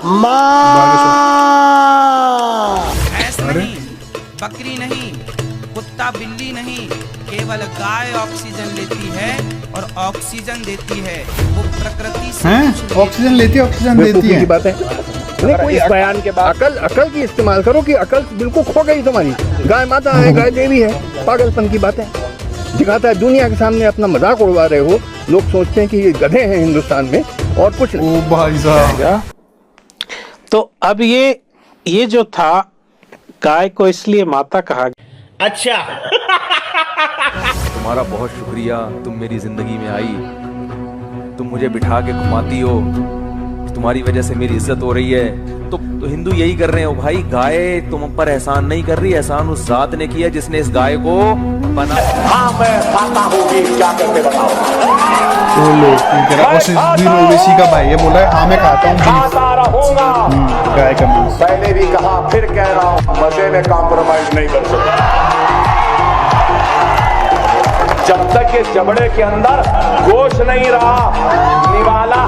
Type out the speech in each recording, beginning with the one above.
माँ। भैंस नहीं, बकरी नहीं, कुत्ता बिल्ली नहीं, केवल गाय ऑक्सीजन लेती है और ऑक्सीजन देती है। वो प्रकृति से ऑक्सीजन लेती है, ऑक्सीजन देती है। की बात है। कोई इस बयान के बाद अकल की इस्तेमाल करो कि अकल बिल्कुल खो गई तुम्हारी। गाय माता है, गाय देवी है, पागलपन की बात है। दिखाता है दुनिया के सामने अपना मजाक उड़वा रहे हो। लोग सोचते हैं कि ये गधे हैं हिंदुस्तान में और कुछ नहीं। ओ भाई साहब, तो अब ये जो था, गाय को इसलिए माता कहा गया। अच्छा तुम्हारा बहुत शुक्रिया, तुम मेरी जिंदगी में आई, तुम मुझे बिठा के घुमाती हो, तुम्हारी वजह से मेरी इज्जत हो रही है। तो हिंदू यही कर रहे हो भाई, गाय तुम पर एहसान नहीं कर रही, एहसान उस जात ने किया जिसने इस गाय को बना। हाँ मैं खाता हूँ, क्या करते बताओ। तो लोग कह रहा दिन ओवैसी का भाई है, बोला है हाँ मैं खाता हूँ गाय का मांस। पहले भी कहा फिर कह रहा हूँ, मजे में कॉम्प्रोमाइज नहीं कर सकता। जब तक ये जबड़े के अंदर गोश्त नहीं रहा निवाला।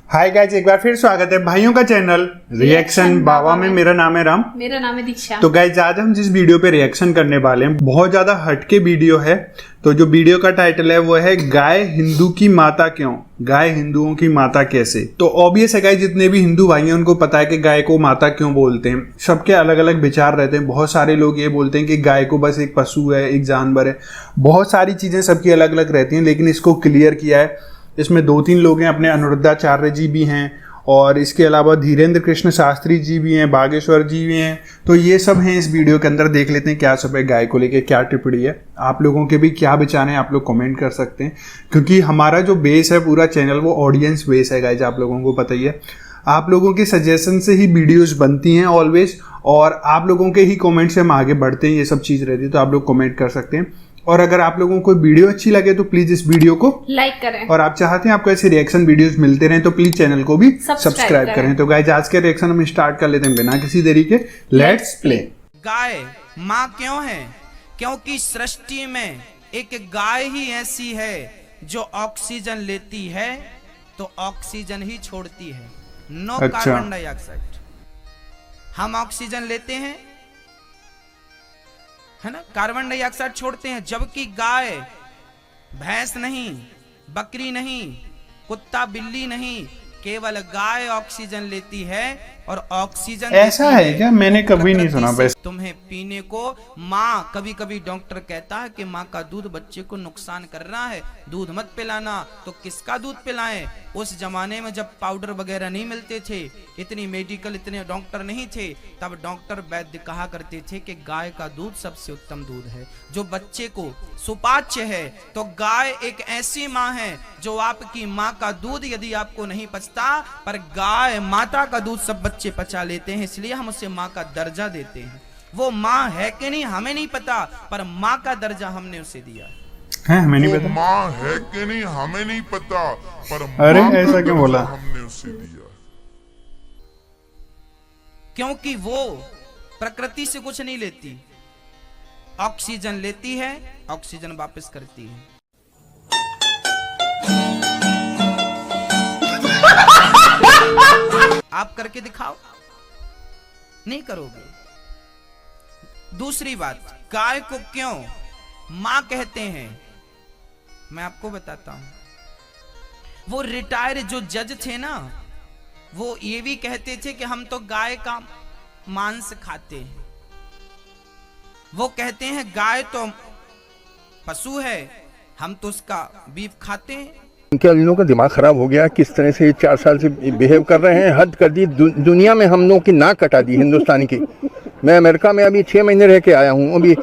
हाय गाइस, एक बार फिर स्वागत है भाइयों का चैनल रिएक्शन बाबा में। मेरा नाम है राम, मेरा नाम है दीक्षा। तो गाइस आज हम जिस वीडियो पे रिएक्शन करने वाले हैं बहुत ज्यादा हटके वीडियो है। तो जो वीडियो का टाइटल है वो है गाय हिंदू की माता क्यों, गाय हिंदुओं की माता कैसे। तो ऑब्वियस है गाइस, जितने भी हिंदू भाई हैं उनको पता है कि गाय को माता क्यों बोलते हैं। सबके अलग अलग विचार रहते हैं। बहुत सारे लोग ये बोलते हैं कि गाय को बस एक पशु है, एक जानवर है। बहुत सारी चीजें सबकी अलग अलग रहती हैं, लेकिन इसको क्लियर किया है। इसमें 2-3 लोग हैं, अपने अनुरुद्धाचार्य जी भी हैं और इसके अलावा धीरेन्द्र कृष्ण शास्त्री जी भी हैं, बागेश्वर जी भी हैं। तो ये सब हैं इस वीडियो के अंदर। देख लेते हैं क्या सब है, गाय को लेके क्या टिप्पणी है। आप लोगों के भी क्या विचार हैं, आप लोग कमेंट कर सकते हैं, क्योंकि हमारा जो बेस है पूरा चैनल वो ऑडियंस बेस है गाइज, आप लोगों को पता ही है। आप लोगों के सजेशन से ही वीडियोस बनती हैं ऑलवेज, और आप लोगों के ही कमेंट से हम आगे बढ़ते हैं। ये सब चीज़ रहती है, तो आप लोग कमेंट कर सकते हैं। और अगर आप लोगों को वीडियो अच्छी लगे तो प्लीज इस वीडियो को लाइक करें, और आप चाहते हैं आपको ऐसे रिएक्शन वीडियोस मिलते रहें तो प्लीज चैनल को भी सब्सक्राइब करें। तो गाइस आज के रिएक्शन हम स्टार्ट कर लेते हैं बिना किसी देरी के। Let's play. गाय माँ क्यों है? क्योंकि सृष्टि में एक गाय ही ऐसी है जो ऑक्सीजन लेती है तो ऑक्सीजन ही छोड़ती है। No carbon dioxide. हम ऑक्सीजन लेते हैं, है ना, कार्बन डाइऑक्साइड छोड़ते हैं। जबकि गाय भैंस नहीं, बकरी नहीं, कुत्ता बिल्ली नहीं, केवल गाय ऑक्सीजन लेती है और ऑक्सीजन ऐसा है क्या? मैंने कभी नहीं सुना। वैसे तुम्हें पीने को माँ, कभी कभी डॉक्टर कहता है कि माँ का दूध बच्चे को नुकसान कर रहा है, दूध मत पिलाना। तो किसका दूध पिलाएं? उस जमाने में जब पाउडर वगैरह नहीं मिलते थे, इतनी मेडिकल, इतने डॉक्टर नहीं थे, तब डॉक्टर वैद्य कहा करते थे कि गाय का दूध सबसे उत्तम दूध है जो बच्चे को सुपाच्य है। तो गाय एक ऐसी माँ है जो आपकी माँ का दूध यदि आपको नहीं पचता, पर गाय माता का दूध सब बच्चे पचा लेते हैं, इसलिए हम उसे माँ का दर्जा देते हैं। वो माँ है कि नहीं हमें नहीं पता, पर माँ का दर्जा हमने उसे दिया है। हमें नहीं पता, माँ है कि नहीं हमें नहीं पता, पर अरे ऐसा क्यों बोला? हमने उसे दिया, क्योंकि वो प्रकृति से कुछ नहीं लेती, ऑक्सीजन लेती है, ऑक्सीजन वापस करती है। आप करके दिखाओ, नहीं करोगे। दूसरी बात, गाय को क्यों मां कहते हैं, मैं आपको बताता हूं। वो रिटायर जो जज थे ना, वो ये भी कहते थे कि हम तो गाय का मांस खाते हैं। वो कहते हैं गाय तो पशु है, हम तो उसका बीफ खाते हैं। इनके लोगों का दिमाग खराब हो गया। किस तरह से 4 साल से बिहेव कर रहे हैं, हद कर दी। दुनिया में हम लोगों की नाक कटा दी हिंदुस्तान की। मैं अमेरिका में अभी 6 महीने रह के आया हूँ, अभी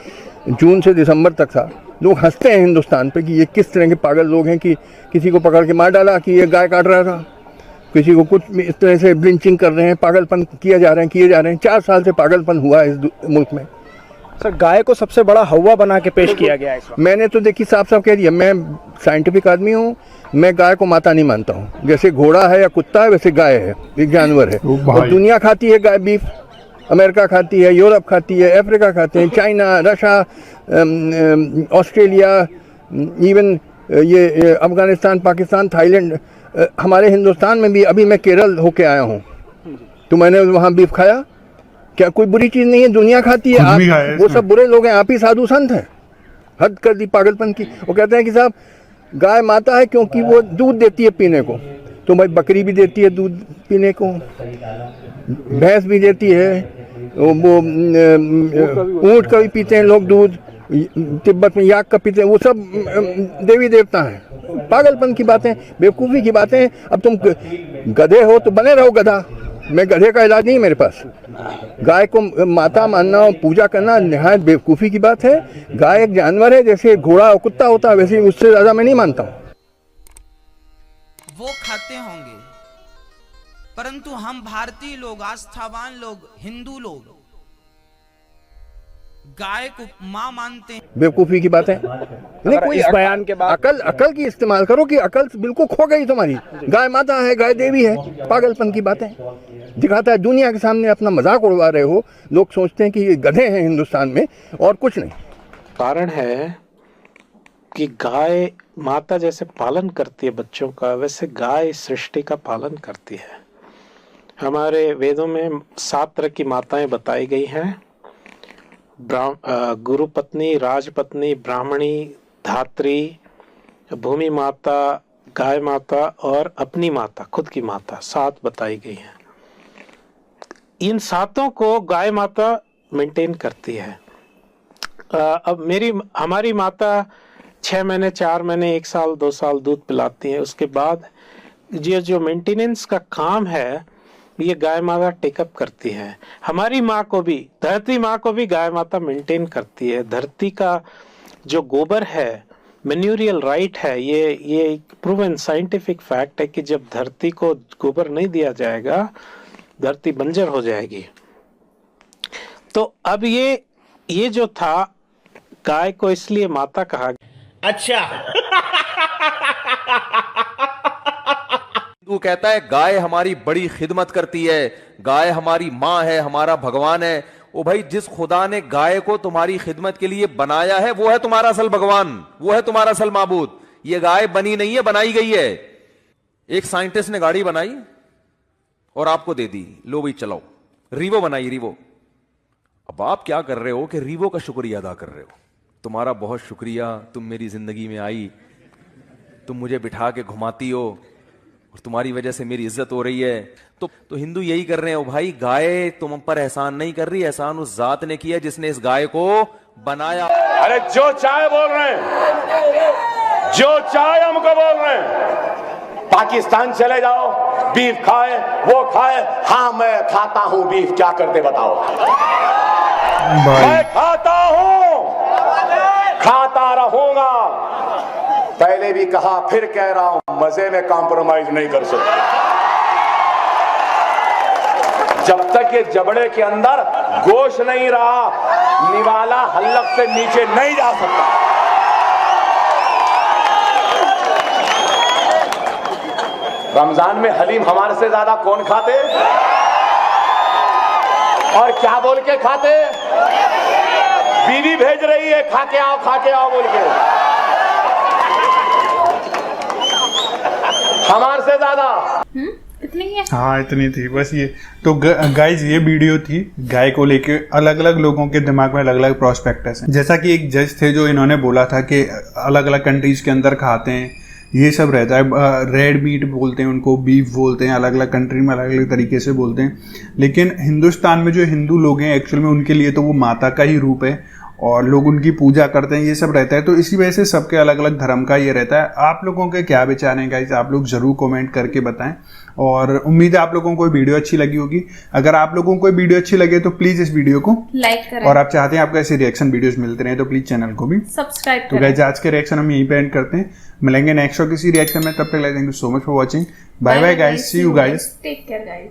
जून से दिसंबर तक था। लोग हंसते हैं हिंदुस्तान पे कि ये किस तरह के पागल लोग हैं कि किसी को पकड़ के मार डाला कि ये गाय काट रहा था, किसी को कुछ इस तरह से ब्लिंचिंग कर रहे हैं, पागलपन किए जा रहे हैं। 4 साल से पागलपन हुआ है इस मुल्क में। सर, गाय को सबसे बड़ा हवा बना के पेश किया गया है इस वक्त। मैंने तो देखी साफ साफ कह दिया, मैं साइंटिफिक आदमी हूँ, मैं गाय को माता नहीं मानता हूँ। जैसे घोड़ा है या कुत्ता है वैसे गाय है, एक जानवर है। और दुनिया खाती है गाय बीफ, अमेरिका खाती है, यूरोप खाती है, अफ्रीका खाते हैं, चाइना, रशिया, ऑस्ट्रेलिया, इवन ये अफगानिस्तान, पाकिस्तान, थाईलैंड, हमारे हिंदुस्तान में भी। अभी मैं केरल होके आया हूँ, तो मैंने वहाँ बीफ खाया, क्या कोई बुरी चीज़ नहीं है, दुनिया खाती है। खुद भी खाया आप है वो इसमें। सब बुरे लोग हैं, आप ही साधु संत हैं। हद कर दी पागलपन की। वो कहते हैं कि साहब गाय माता है क्योंकि वो दूध देती है पीने को, तो भाई बकरी भी देती है दूध पीने को, भैंस भी देती है, वो ऊँट का भी पीते हैं लोग दूध, तिब्बत में याक का पीते हैं, वो सब देवी देवता हैं। पागलपन की बातें, बेवकूफ़ी की बातें। अब तुम गधे हो तो बने रहो गधा, मैं गधे का इलाज नहीं है मेरे पास। गाय को माता मानना और पूजा करना निहायत बेवकूफ़ी की बात है। गाय एक जानवर है, जैसे घोड़ा और कुत्ता होता है वैसे, उससे ज़्यादा मैं नहीं मानता हूँ। वो खाते होंगे, परंतु हम भारतीय लोग, आस्थावान लोग, हिंदू लोग गाय को मां मानते हैं। बेवकूफ़ी की बातें नहीं। कोई इस बयान के बाद अकल की इस्तेमाल करो कि अकल बिल्कुल खो गई तुम्हारी। गाय माता है, गाय देवी है, पागलपन की बातें दिखाता है। दुनिया के सामने अपना मजाक उड़वा रहे हो। लोग सोचते हैं कि ये गधे हैं हिंदुस्तान में और कुछ नहीं। कारण है कि गाय माता जैसे पालन करती है बच्चों का, वैसे गाय सृष्टि का पालन करती है। हमारे वेदों में 7 तरह की माताएं बताई गई हैं। गुरु पत्नी, राजपत्नी, ब्राह्मणी, धात्री, भूमि माता, गाय माता और अपनी माता, खुद की माता, 7 बताई गई हैं। इन 7 को गाय माता मेंटेन करती है। अब हमारी माता 6 महीने, 4 महीने, 1 साल, 2 साल दूध पिलाती है। उसके बाद ये जो मेंटेनेंस का काम है ये गाय माता टेकअप करती है। हमारी माँ को भी, धरती माँ को भी गाय माता मेंटेन करती है। धरती का जो गोबर है, मैन्यूरियल राइट है, ये एक प्रूवन साइंटिफिक फैक्ट है कि जब धरती को गोबर नहीं दिया जाएगा धरती बंजर हो जाएगी। तो अब ये जो था, गाय को इसलिए माता कहा गया। अच्छा हिंदू कहता है गाय हमारी बड़ी खिदमत करती है, गाय हमारी माँ है, हमारा भगवान है। ओ भाई, जिस खुदा ने गाय को तुम्हारी खिदमत के लिए बनाया है वो है तुम्हारा असल भगवान, वो है तुम्हारा असल माबूद। ये गाय बनी नहीं है, बनाई गई है। एक साइंटिस्ट ने गाड़ी बनाई और आपको दे दी, लो भाई चलाओ। रीवो बनाई, रीवो। अब आप क्या कर रहे हो कि रीवो का शुक्रिया अदा कर रहे हो। तुम्हारा बहुत शुक्रिया, तुम मेरी जिंदगी में आई, तुम मुझे बिठा के घुमाती हो और तुम्हारी वजह से मेरी इज्जत हो रही है। तो हिंदू यही कर रहे हैं। ओ भाई, गाय तुम पर एहसान नहीं कर रही, एहसान उस जात ने किया जिसने इस गाय को बनाया। अरे जो चाहे बोल रहे हैं, जो चाहे हमको बोल रहे हैं। पाकिस्तान चले जाओ, बीफ खाए, वो खाए। हाँ मैं खाता हूं बीफ, क्या करते बताओ। मैं खाता हूं, खाता रहूंगा। पहले भी कहा, फिर कह रहा हूं, मजे में कॉम्प्रोमाइज नहीं कर सकते। जब तक ये जबड़े के अंदर गोश्त नहीं रहा, निवाला हल्लक से नीचे नहीं जा सकता। रमजान में हलीम हमारे से ज्यादा कौन खाते और क्या बोल के खाते? बीवी भेज रही है, खा के आओ बोल के। हमारे से ज्यादा इतनी है। हाँ इतनी थी बस। ये तो गाइज ये वीडियो थी गाय को लेके। अलग अलग लोगों के दिमाग में अलग अलग प्रोस्पेक्टस हैं। जैसा कि एक जज थे जो इन्होंने बोला था कि अलग अलग कंट्रीज के अंदर खाते हैं, ये सब रहता है। रेड मीट बोलते हैं उनको, बीफ बोलते हैं, अलग अलग कंट्री में अलग अलग तरीके से बोलते हैं। लेकिन हिंदुस्तान में जो हिंदू लोग हैं एक्चुअल में उनके लिए तो वो माता का ही रूप है और लोग उनकी पूजा करते हैं, ये सब रहता है। तो इसी वजह से सबके अलग अलग धर्म का ये रहता है। आप लोगों के क्या विचार हैं गाइस, आप लोग जरूर कमेंट करके बताएं। और उम्मीद है आप लोगों को वीडियो अच्छी लगी होगी। अगर आप लोगों को वीडियो अच्छी लगे तो प्लीज इस वीडियो को लाइक करें और आप चाहते हैं आपको ऐसे रिएक्शन वीडियोस मिलते रहे तो प्लीज चैनल को भी सब्सक्राइब तो गाइस आज के रिएक्शन हम यहीं पे एंड करते हैं। मिलेंगे नेक्स्ट और किसी रिएक्शन में, तब तक thank you so much for watching. Bye bye guys, see you guys, take care guys.